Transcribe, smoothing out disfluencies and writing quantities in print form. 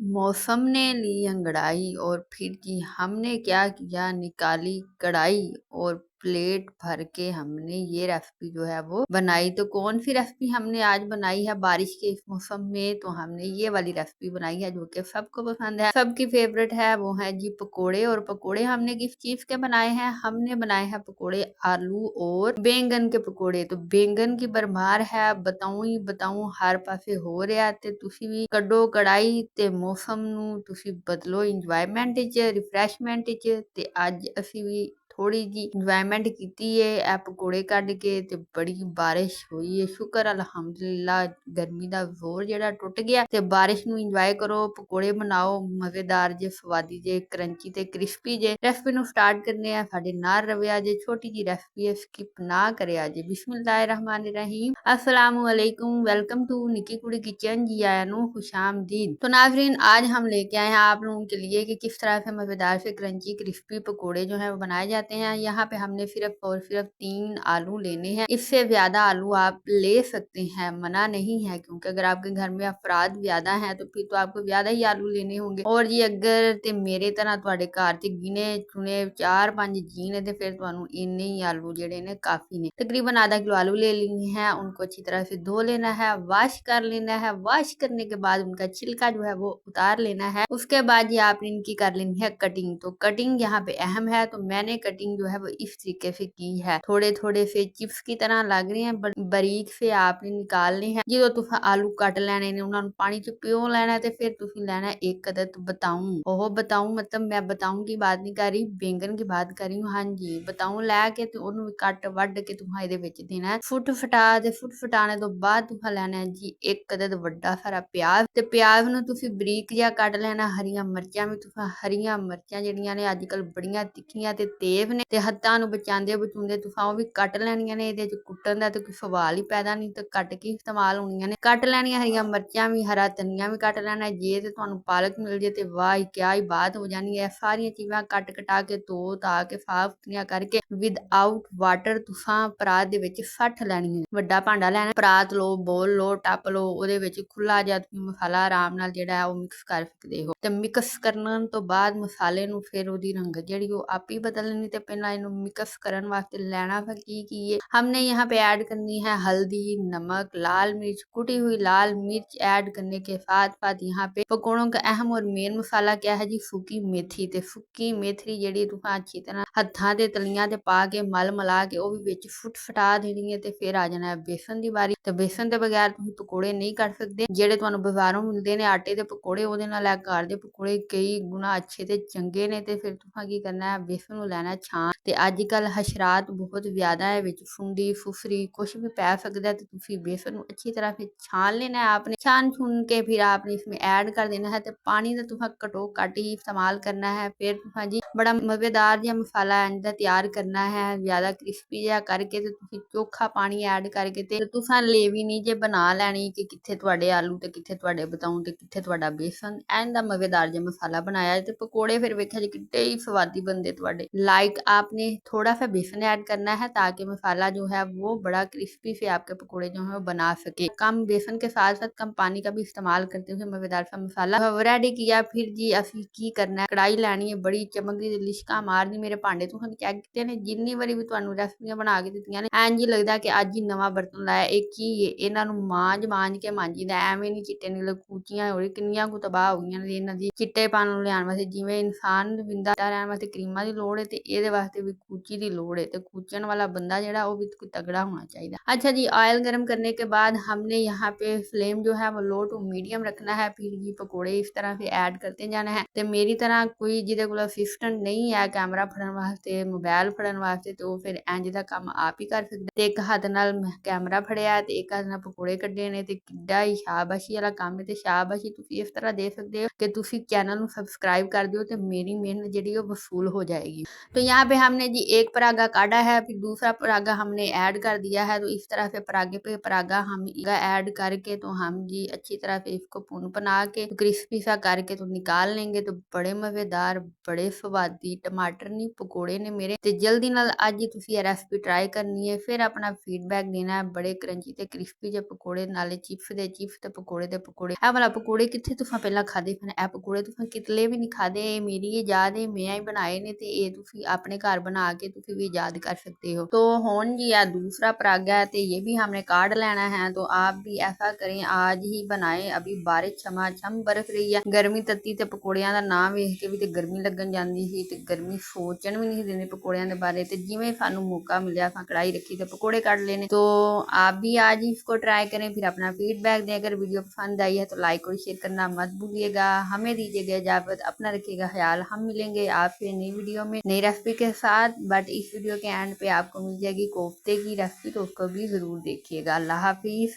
मौसम ने ली अंगड़ाई और फिर जी हमने क्या किया, निकाली कढ़ाई और प्लेट भर के हमने ये रेसिपी जो है वो बनाई। तो कौन सी रेसिपी हमने आज बनाई है बारिश के इस मौसम में? तो हमने ये वाली रेसिपी बनाई है जो कि सबको पसंद है, सबकी फेवरेट है। वो है जी पकोड़े। और पकोड़े हमने किस चीज के बनाए हैं? हमने बनाए हैं पकोड़े आलू और बैंगन के पकोड़े। तो बैंगन की भरमार है, बताऊं ही बताऊं, हर पासे हो ਰਿਹਾ ਤੇ ਤੁਸੀਂ ਵੀ ਕੱਢੋ ਕੜਾਈ ਤੇ ਮੌਸਮ ਨੂੰ ਤੁਸੀਂ ਬਦਲੋ ਇੰਜੋਇਮੈਂਟ ਵਿੱਚ, ਰਿਫਰੈਸ਼ਮੈਂਟ ਵਿੱਚ। ਤੇ ਅੱਜ ਅਸੀਂ ਵੀ ਥੋੜੀ ਜੀ ਇੰਜੋਇਮੈਂਟ ਕੀਤੀ ਏ ਇਹ ਪਕੌੜੇ ਕੱਢ ਕੇ। ਤੇ ਬੜੀ ਬਾਰਿਸ਼ ਹੋਈ ਏ, ਸ਼ੁਕਰ ਅਲਹਮਦੁਲਿਲਾ ਗਰਮੀ ਦਾ ਜ਼ੋਰ ਜਿਹੜਾ ਟੁੱਟ ਗਿਆ। ਤੇ ਬਾਰਿਸ਼ ਨੂੰ ਇੰਜੋਏ ਕਰੋ, ਪਕੌੜੇ ਬਣਾਓ ਮਜ਼ੇਦਾਰ ਜੇ, ਸਵਾਦੀ ਜੇ, ਕਰੰਚੀ ਤੇ ਕ੍ਰਿਸਪੀ ਜੇ। ਰੈਸਪੀ ਨੂੰ ਸਟਾਰਟ ਕਰਨੇ ਆ, ਸਾਡੇ ਨਾਲ ਰਵਿਆ ਜੇ। ਛੋਟੀ ਜੀ ਰੈਸਪੀ ਹੈ, ਸਕਿਪ ना करिया जे। बिस्मिल्लाहिर्रहमानिर्रहीम, अस्सलामुअलैकुम, वेलकम टू निकी कुड़ी किचन। जी आया नु खुशामदीद। तो नाजरीन, आज हम लेके आए हैं आप लोगों के लिए कि किस तरह से मजेदार से क्रंची क्रिस्पी पकोड़े जो है वो बनाए जाते हैं। यहाँ पे हमने सिर्फ और सिर्फ 3 आलू लेने हैं। इससे ज्यादा आलू आप ले सकते हैं, मना नहीं है, क्योंकि अगर आपके घर में अफराद ज्यादा हैं तो फिर तो आपको ज्यादा ही आलू लेने होंगे। और जी अगर ते मेरे तरह ਤੁਹਾਡੇ ਘਰ ਚ गिने चुने 4-5 जी ने तो फिर ਤੁਹਾਨੂੰ ਇੰਨੇ ਹੀ आलू ਜਿਹੜੇ ਨੇ काफी ने। तकरीबन आधा किलो आलू ले लेनी है, उनको अच्छी तरह से धो लेना है, वॉश कर लेना है। वॉश करने के बाद उनका छिलका जो है वो उतार लेना है। उसके बाद ये आपने इनकी कर लेनी है कटिंग। तो कटिंग यहाँ पे अहम है, तो मैंने कटिंग जो है वो इस तरीके से की है। थोड़े थोड़े से चिप्स की तरह लग रहे हैं, बारीक से आपने निकालने हैं। जो तुम आलू कट लेने ने उन्होंने पानी च प्यो लेना है। फिर तुम लेना एक अदद बताऊं, ओह बताऊं मतलब मैं बताऊं की बात नहीं कर रही, बैंगन की बात कर रही हूँ। हाँ जी, बताऊं लैके ਤੇ ਉਹਨੂੰ ਵੀ ਕੱਟ ਵੱਢ ਕੇ ਤੁਹਾਂ ਇਹਦੇ ਵਿੱਚ ਦੇਣਾ ਹੈ। ਫੁੱਟ ਫਟਾ ਤੇ ਫੁੱਟ ਫਟਾਣੇ ਤੋਂ ਬਾਅਦ ਤੁਹਾਂ ਲੈਣਾ ਹੈ ਜੀ ਇੱਕ ਅਦਦ ਵੱਡਾ ਸਾਰਾ ਪਿਆਜ਼। ਤੇ ਪਿਆਜ਼ ਨੂੰ ਤੁਸੀਂ ਬਰੀਕ ਜਿਹਾ ਕੱਟ ਲੈਣਾ। ਹਰੀਆਂ ਮਿਰਚਾਂ ਵੀ ਤੁਹਾਂ, ਹਰੀਆਂ ਮਿਰਚਾਂ ਜਿਹੜੀਆਂ ਨੇ ਅੱਜ ਕੱਲ ਬੜੀਆਂ ਤਿੱਖੀਆਂ ਤੇ ਤੇਜ਼ ਨੇ, ਤੇ ਹੱਥਾਂ ਨੂੰ ਬਚਾਉਂਦੇ ਬਚਾਉਂਦੇ ਤੁਹਾਂ ਉਹ ਵੀ ਕੱਟ ਲੈਣੀਆਂ ਨੇ। ਇਹਦੇ ਚ ਕੁੱਟਣ ਦਾ ਤੇ ਕੋਈ ਸਵਾਲ ਹੀ ਪੈਦਾ ਨਹੀਂ, ਤੇ ਕੱਟ ਕੇ ਇਸਤੇਮਾਲ ਹੋਣੀਆਂ ਨੇ। ਕੱਟ ਲੈਣੀਆਂ ਹਰੀਆਂ ਮਿਰਚਾਂ ਵੀ, ਹਰਾ ਧਨੀਆ ਵੀ ਕੱਟ ਲੈਣਾ। ਜੇ ਤੇ ਤੁਹਾਨੂੰ ਪਾਲਕ ਮਿਲ ਜੇ ਤੇ ਵਾਹ ਹੀ ਕਿਆ ਹੀ ਬਾਤ ਹੋ ਜਾਣੀ ਹੈ। ਸਾਰੀਆਂ ਚੀਜ਼ਾਂ ਕੱਟ ਕਟਾ ਕੇ ਧੋ ਧਾ ਕੇ ਸਾਫ਼ ਸੁਥਰੀਆਂ ਕਰਕੇ ਵਿਦਆਊਟ ਵਾਟਰ ਤੁਸਾਂ ਪਰਾਤ ਦੇ ਵਿੱਚ ਸੱਠ ਲੈਣੀ ਹੈ। ਵੱਡਾ ਭਾਂਡਾ ਲੈਣਾ, ਪਰਾਤ ਲਓ, ਬੋਲ ਲਓ, ਟੱਪ ਲਓ, ਉਹਦੇ ਵਿੱਚ ਖੁੱਲਾ ਜਿਹਾ ਤੁਸੀਂ ਮਸਾਲਾ ਆਰਾਮ ਨਾਲ ਜਿਹੜਾ ਹੈ ਉਹ ਮਿਕਸ ਕਰ ਸਕਦੇ ਹੋ। ਤੇ ਮਿਕਸ ਕਰਨ ਤੋਂ ਬਾਅਦ ਮਸਾਲੇ ਨੂੰ ਫਿਰ ਉਹਦੀ ਰੰਗਤ ਜਿਹੜੀ ਉਹ ਆਪ ਹੀ ਬਦਲਣੀ। ਤੇ ਪਹਿਲਾਂ ਇਹਨੂੰ ਮਿਕਸ ਕਰਨ ਵਾਸਤੇ ਲੈਣਾ ਫਿਰ ਕੀ ਹੈ, हमने यहाँ पे ऐड करनी है हल्दी, नमक, लाल मिर्च, कुटी हुई लाल मिर्च ऐड करने के साथ साथ यहाँ पे पकौड़ों का अहम और मेन मसाला क्या है जी, सूखी मेथी। ਤੇ ਸੁੱਕੀ ਮੇਥੀ ਜਿਹੜੀ ਤੁਸੀਂ ਅੱਛੀ ਤਰ੍ਹਾਂ ਹੱਥਾਂ ਤੇ ਤਲੀਆਂ ਤੇ ਪਾ ਕੇ ਮਲ ਮਲਾ ਕੇ ਉਹ ਵੀ ਵਿੱਚ ਫੁੱਟ ਫਟਾ ਦੇਣੀ ਹੈ। ਤੇ ਫਿਰ ਆ ਜਾਣਾ ਹੈ ਬੇਸਨ ਦੀ ਵਾਰੀ। ਤੇ ਬੇਸਨ ਦੇ ਬਗੈਰ ਤੁਸੀਂ ਪਕੌੜੇ ਨਹੀਂ ਕੱਢ ਸਕਦੇ। ਜਿਹੜੇ ਤੁਹਾਨੂੰ ਬਾਜ਼ਾਰੋਂ ਮਿਲਦੇ ਨੇ ਆਟੇ ਦੇ ਪਕੌੜੇ, ਉਹਦੇ ਨਾਲ ਇਹ ਘਰ ਦੇ ਪਕੌੜੇ ਕਈ ਗੁਣਾ ਅੱਛੇ ਤੇ ਚੰਗੇ ਨੇ। ਤੇ ਫਿਰ ਤੁਸੀਂ ਕੀ ਕਰਨਾ ਹੈ, ਬੇਸਨ ਨੂੰ ਲੈਣਾ ਛਾਣ। ਤੇ ਅੱਜ ਕੱਲ ਹਸ਼ਰਾਤ ਬਹੁਤ ਜ਼ਿਆਦਾ ਹੈ, ਵਿੱਚ ਫੁੰਡੀ ਫੁਫਰੀ ਕੁਛ ਵੀ ਪੈ ਸਕਦਾ। ਤੇ ਤੁਸੀਂ ਬੇਸਨ ਨੂੰ ਅੱਛੀ ਤਰ੍ਹਾਂ ਫਿਰ ਛਾਣ ਲੈਣਾ है। आपने छान छून के फिर आपने इसमें ऐड कर देना है। तो पानी का तुम घटो घट ही इस्तेमाल करना है। फिर तुम जी बड़ा मजेदार जिहा मसाला इंज दा तैयार करना है, ज्यादा क्रिस्पी जिहा करके। ते तुसीं चोखा पानी ऐड करके ते तुसां लेवी नहीं जे बना लैनी कि कित्थे तुहाडे आलू ते कित्थे तुहाडे बताऊं ते कित्थे तुहाडा बेसन। इंज दा मजेदार जिहा मसाला बनाया ते पकौड़े फिर वेख्या जी किड्डे ही स्वादी बनदे तुहाडे। लाइक आपने थोड़ा सा बेसन ऐड करना है ताकि मसाला जो है वो बड़ा क्रिस्पी से आपके पकौड़े जो है वो बना सके। कम बेसन के साथ साथ कम पानी का भी इस्तेमाल करते हुए मजेदार सा मसाला रेडी किया। फिर जी असी की करना है, कढ़ाई लैनी है बड़ी चमकदी ते लिशका मारनी। मेरे भांडे तुहां चेक कीते ने, जिन्नी वारी भी तुहानू रेसिपियां बना के दित्तियां ने इंज ही लगदा कि अज ही नवां बर्तन लाया। एक की इन्हां नू मांज के मांजीदा, एवें नहीं चिट्टे नीले कूचियां हो रही किन्नियां कु तबाह हो गईयां ने इन्हां दी चिट्टेपन नू लिआउण वास्ते। जिवें इंसान नू जिंदा रहण वास्ते क्रीमां दी लोड़ है ते इहदे वास्ते भी कूची दी लोड़ है। ते कूचण वाला बंदा जेहड़ा वो भी कोई तगड़ा होना चाहिए। अच्छा जी, ऑयल गर्म करने के बाद हमने यहाँ पे फ्लेम जो है वो लो टू मीडियम रखना है। फिर जी पकौड़े इस तरह से ऐड करते जाना है। ਤੇ ਮੇਰੀ ਤਰ੍ਹਾਂ ਕੋਈ ਜਿਹਦੇ ਕੋਲ ਅਸਿਸਟੈਂਟ ਨਹੀਂ ਹੈ ਕੈਮਰਾ ਫੜਨ ਵਾਸਤੇ, ਮੋਬਾਈਲ ਫੜਨ ਵਾਸਤੇ, ਤੇ ਉਹ ਫਿਰ ਇੰਜ ਦਾ ਕੰਮ ਆਪ ਹੀ ਕਰ ਸਕਦਾ। ਤੇ ਇੱਕ ਹੱਥ ਨਾਲ ਕੈਮਰਾ ਫੜਿਆ ਤੇ ਇੱਕ ਹੱਥ ਨਾਲ ਪਕੌੜੇ ਕੱਢੇ ਨੇ। ਤੇ ਕਿੱਡਾ ਹੀ ਸ਼ਾਬਾਸ਼ੀ ਵਾਲਾ ਕੰਮ ਹੈ। ਤੇ ਸ਼ਾਬਾਸ਼ੀ ਤੁਸੀਂ ਇਸ ਤਰ੍ਹਾਂ ਦੇ ਸਕਦੇ ਹੋ ਕਿ ਤੁਸੀਂ ਚੈਨਲ ਨੂੰ ਸਬਸਕ੍ਰਾਈਬ ਕਰ ਦਿਓ ਤੇ ਮੇਰੀ ਮਿਹਨਤ ਜਿਹੜੀ ਉਹ ਵਸੂਲ ਹੋ ਜਾਏਗੀ। तो यहाँ पे हमने जी एक परागा काटा है, फिर दूसरा परागा हमने ऐड कर दिया है। तो इस तरह से परागे पे परागा हम ऐड करके तो हम जी अच्छी तरह से इसको पून बना के क्रिस्पी सा करके तो निकाल लेंगे। तो बड़े मजेदार बड़े स्वादी टमाटर नी पकौड़े ने मेरे। ਤੇ ਜਲਦੀ ਨਾਲ ਅੱਜ ਹੀ ਤੁਸੀਂ ਇਹ ਰੈਸਪੀ ਟਰਾਈ ਕਰਨੀ ਹੈ, ਫਿਰ ਆਪਣਾ ਫੀਡਬੈਕ ਦੇਣਾ ਹੈ। ਬੜੇ ਕਰੰਚੀ ਤੇ ਕ੍ਰਿਸਪੀ ਜਿਹੇ ਪਕੌੜੇ, ਨਾਲੇ ਚਿਪਸ ਤੇ ਪਕੌੜੇ ਦੇ ਪਕੌੜੇ। ਇਹ ਵਾਲਾ ਪਕੌੜੇ ਕਿੱਥੇ ਤੁਸੀਂ ਪਹਿਲਾਂ ਖਾਦੇ ਹਨ? ਇਹ ਪਕੌੜੇ ਤੁਸੀਂ ਕਿਤਲੇ ਵੀ ਨਹੀਂ ਖਾਦੇ। ਇਹ ਮੇਰੀ ਯਾਦ ਹੈ, ਮੈਂ ਹੀ ਬਣਾਏ ਨੇ, ਤੇ ਇਹ ਤੁਸੀਂ ਆਪਣੇ घर बना के तुसी भी याद कर सकते हो। तो होन जी यह दूसरा परागा है, तो ये भी हमने काट लेना है। तो आप भी ऐसा करें, आज ही बनाए। अभी बारिश छमाछम बरस रही है, गर्मी तत्ती ते पकौड़ियां दा नाम वेख के भी ते गर्मी लगन जांदी सी, ते गर्मी सोचन भी नहीं दिंदी पकौड़ियां दे बारे। ते जिवें सानू मौका मिलिया असां कढ़ाई रखी ते पकौड़े कट लेने। तो आप भी आज ही इसको ट्राई करें, फिर अपना फीडबैक दें। अगर वीडियो पसंद आई है तो लाइक और शेयर करना मत भूलिएगा। हमें दीजिएगा इजाजत, अपना रखिएगा ख्याल। हम मिलेंगे आपसे नई वीडियो में नई रेसिपी के साथ। बट इस वीडियो के एंड पे आपको मिल जाएगी कोफ्ते की रेसिपी, तो उसको भी जरूर देखिएगा। अल्लाह हाफिज।